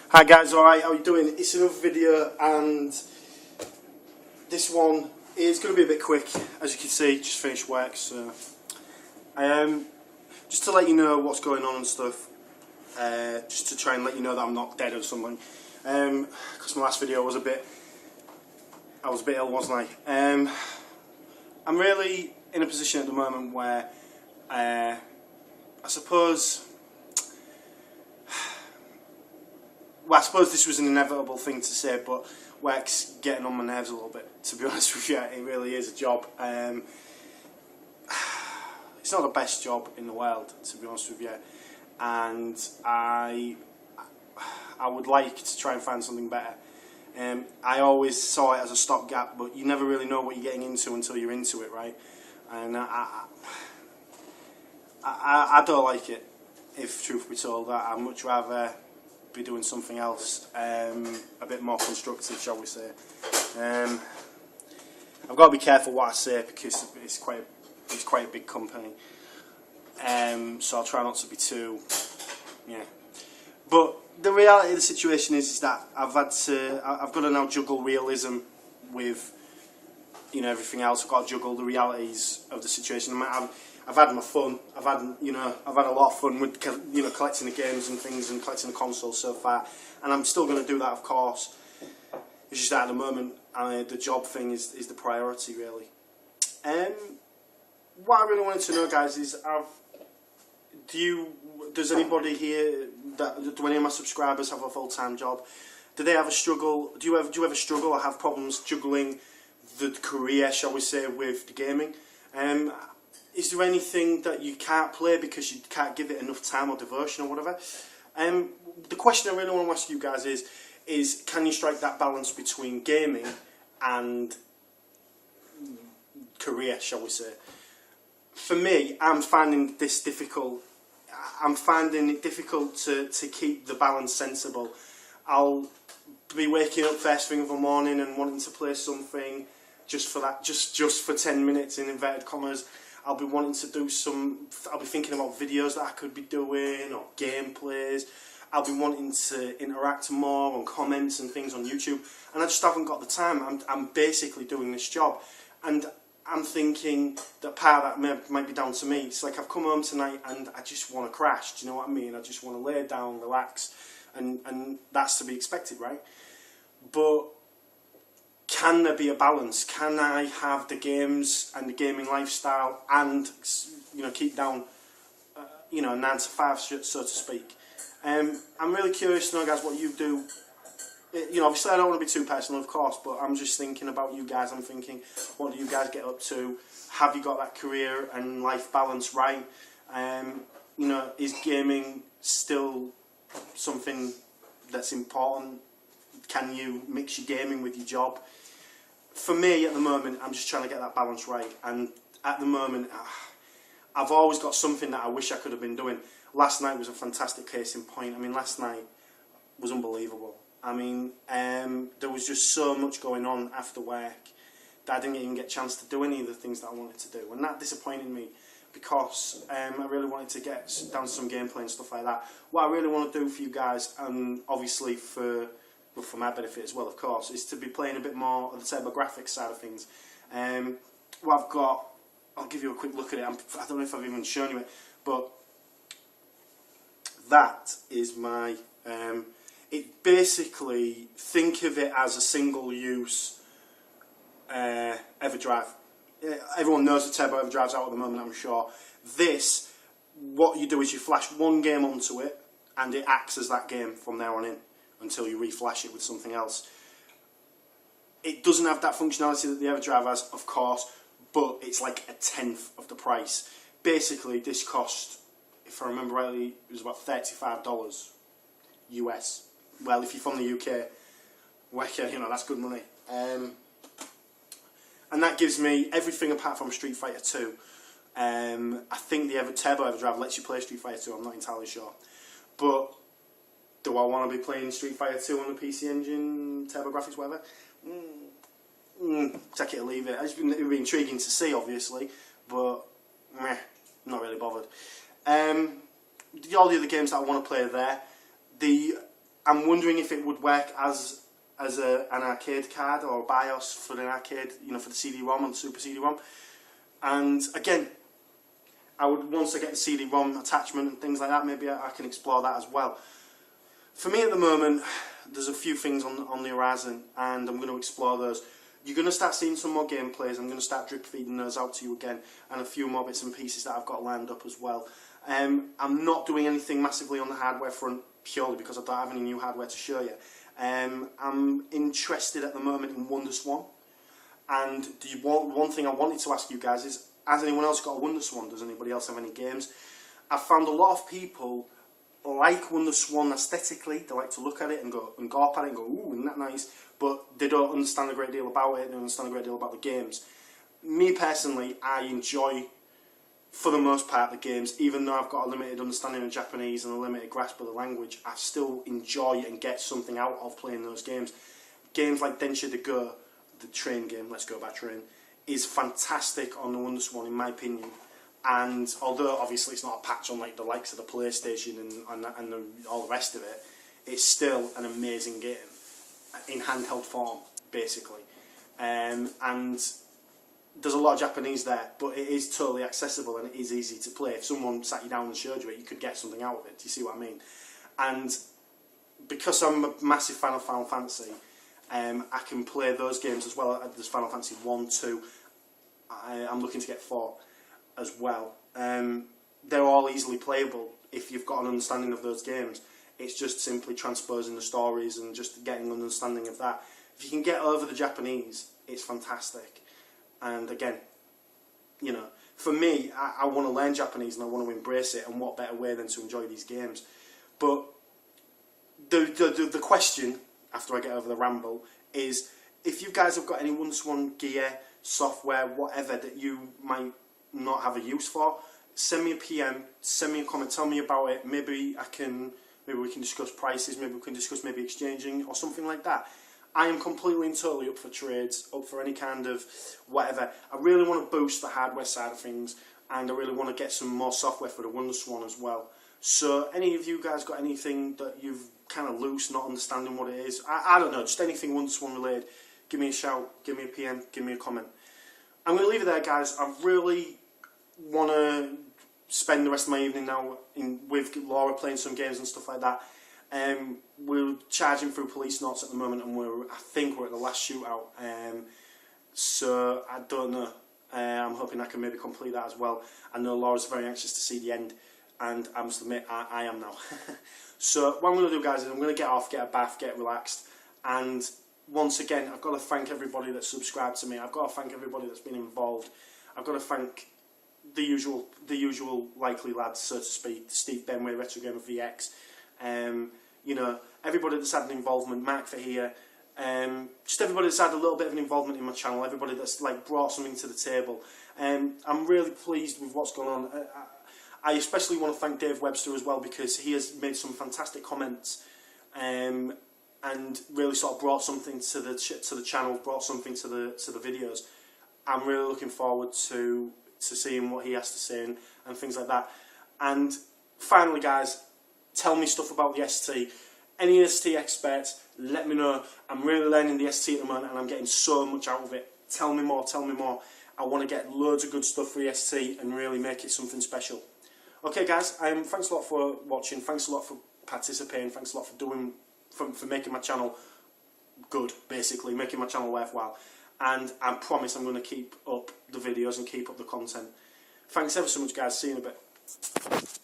Hi guys, alright, how are you doing? It's another video and this one is going to be a bit quick. As you can see, just finished work, so just to let you know what's going on and stuff, just to try and let you know that I'm not dead or something, because my last video was I was a bit ill, wasn't I? I'm really in a position at the moment where I suppose this was an inevitable thing to say, but work's getting on my nerves a little bit, to be honest with you. It really is a job. It's not the best job in the world, to be honest with you, and I would like to try and find something better. I always saw it as a stopgap, but you never really know what you're getting into until you're into it, right? And I don't like it, if truth be told. I'd much rather be doing something else, a bit more constructive, shall we say. I've got to be careful what I say because it's quite a big company, so I'll try not to be too, But the reality of the situation is that I've got to now juggle realism with everything else. I've got to juggle the realities of the situation. I've had my fun. I've had a lot of fun with collecting the games and things and collecting the consoles so far, and I'm still going to do that, of course. It's just that at the moment, the job thing is the priority, really. What I really wanted to know, guys, is does anybody here, do any of my subscribers have a full-time job? Do they have a struggle? Do you ever struggle or have problems juggling the career, shall we say, with the gaming? Is there anything that you can't play because you can't give it enough time or devotion or whatever? The question I really want to ask you guys is can you strike that balance between gaming and career, shall we say? For me, I'm finding this difficult. I'm finding it difficult to keep the balance sensible. I'll be waking up first thing of the morning and wanting to play something just for that, just for 10 minutes in inverted commas. I'll be wanting to do I'll be thinking about videos that I could be doing or gameplays. I'll be wanting to interact more on comments and things on YouTube, and I just haven't got the time. I'm basically doing this job, and I'm thinking that part of that might be down to me. It's like I've come home tonight and I just want to crash, do you know what I mean? I just want to lay down, relax, and that's to be expected, right? But can there be a balance? Can I have the games and the gaming lifestyle and keep down a 9 to 5, so to speak? I'm really curious to know, guys, what you do. Obviously I don't want to be too personal, of course, but I'm just thinking about you guys. I'm thinking, what do you guys get up to? Have you got that career and life balance right? Is gaming still something that's important? Can you mix your gaming with your job? For me, at the moment, I'm just trying to get that balance right. And at the moment, I've always got something that I wish I could have been doing. Last night was a fantastic case in point. I mean, last night was unbelievable. I mean, there was just so much going on after work that I didn't even get a chance to do any of the things that I wanted to do. And that disappointed me because I really wanted to get down to some gameplay and stuff like that. What I really want to do for you guys, and obviously for my benefit as well, of course, is to be playing a bit more of the TurboGrafx side of things. What I've got, I'll give you a quick look at it. I don't know if I've even shown you it, but that is my... it basically, think of it as a single-use EverDrive. Everyone knows the Turbo EverDrive's out at the moment, I'm sure. This, what you do is you flash one game onto it, and it acts as that game from there on in, until you reflash it with something else. It doesn't have that functionality that the EverDrive has, of course, but it's like a tenth of the price. Basically, this cost, if I remember rightly, it was about $35 US. Well, if you're from the UK, well, that's good money. And that gives me everything apart from Street Fighter 2. I think the Turbo EverDrive lets you play Street Fighter 2, I'm not entirely sure. But do I want to be playing Street Fighter 2 on the PC Engine, TurboGrafx, whatever? Take it or leave it. It would be intriguing to see, obviously, but not really bothered. All the other games that I want to play are there. I'm wondering if it would work as an arcade card or a BIOS for an arcade, you know, for the CD-ROM and the Super CD-ROM. And again, once I get the CD-ROM attachment and things like that, maybe I can explore that as well. For me at the moment, there's a few things on the horizon, and I'm going to explore those. You're going to start seeing some more gameplays. I'm going to start drip feeding those out to you again, and a few more bits and pieces that I've got lined up as well. I'm not doing anything massively on the hardware front, purely because I don't have any new hardware to show you. I'm interested at the moment in WonderSwan, and one thing I wanted to ask you guys is, has anyone else got a WonderSwan? Does anybody else have any games? I've found a lot of people like WonderSwan aesthetically. They like to look at it and go and gawp at it and go, ooh, isn't that nice? But they don't understand a great deal about it. They don't understand a great deal about the games. Me personally, I enjoy, for the most part, the games. Even though I've got a limited understanding of Japanese and a limited grasp of the language, I still enjoy and get something out of playing those games. Games like Densha de Go, the train game, Let's Go by Train, is fantastic on the WonderSwan in my opinion. And although obviously it's not a patch on like the likes of the PlayStation and all the rest of it, it's still an amazing game in handheld form, basically. And there's a lot of Japanese there, but it is totally accessible and it is easy to play. If someone sat you down and showed you it, you could get something out of it. Do you see what I mean? And because I'm a massive fan of Final Fantasy, I can play those games as well. There's Final Fantasy 1, 2. I'm looking to get 4 as well. They're all easily playable if you've got an understanding of those games. It's just simply transposing the stories and just getting an understanding of that. If you can get over the Japanese, it's fantastic. And again, you know, for me, I want to learn Japanese and I want to embrace it, and what better way than to enjoy these games. But the question, after I get over the ramble, is if you guys have got any WonderSwan gear, software, whatever that you might not have a use for, send me a PM, send me a comment, tell me about it. Maybe we can discuss prices, maybe we can discuss maybe exchanging or something like that. I am completely and totally up for trades, up for any kind of whatever. I really want to boost the hardware side of things, and I really want to get some more software for the WonderSwan as well. So any of you guys got anything that you've kind of loose, not understanding what it is, I don't know, just anything WonderSwan related, give me a shout, give me a PM, give me a comment. I'm going to leave it there, guys. I really want to spend the rest of my evening now with Laura playing some games and stuff like that. We're charging through police notes at the moment, and I think we're at the last shootout. So I don't know. I'm hoping I can maybe complete that as well. I know Laura's very anxious to see the end, and I must admit I am now. So what I'm going to do, guys, is I'm going to get off, get a bath, get relaxed, and once again, I've got to thank everybody that's subscribed to me. I've got to thank everybody that's been involved. I've got to thank the usual likely lads, so to speak, Steve Benway, Retro Gamer VX, you know, everybody that's had an involvement, Mark Fahia, just everybody that's had a little bit of an involvement in my channel, everybody that's like brought something to the table. I'm really pleased with what's going on. I especially want to thank Dave Webster as well, because he has made some fantastic comments and really sort of brought something to the channel, brought something to the videos. I'm really looking forward to seeing what he has to say and things like that. And finally, guys, tell me stuff about the ST. Any ST experts, let me know. I'm really learning the ST at the moment and I'm getting so much out of it. Tell me more, tell me more. I want to get loads of good stuff for the ST and really make it something special. Okay, guys, thanks a lot for watching. Thanks a lot for participating. Thanks a lot for making my channel good, basically, making my channel worthwhile. And I promise I'm going to keep up the videos and keep up the content. Thanks ever so much, guys. See you in a bit.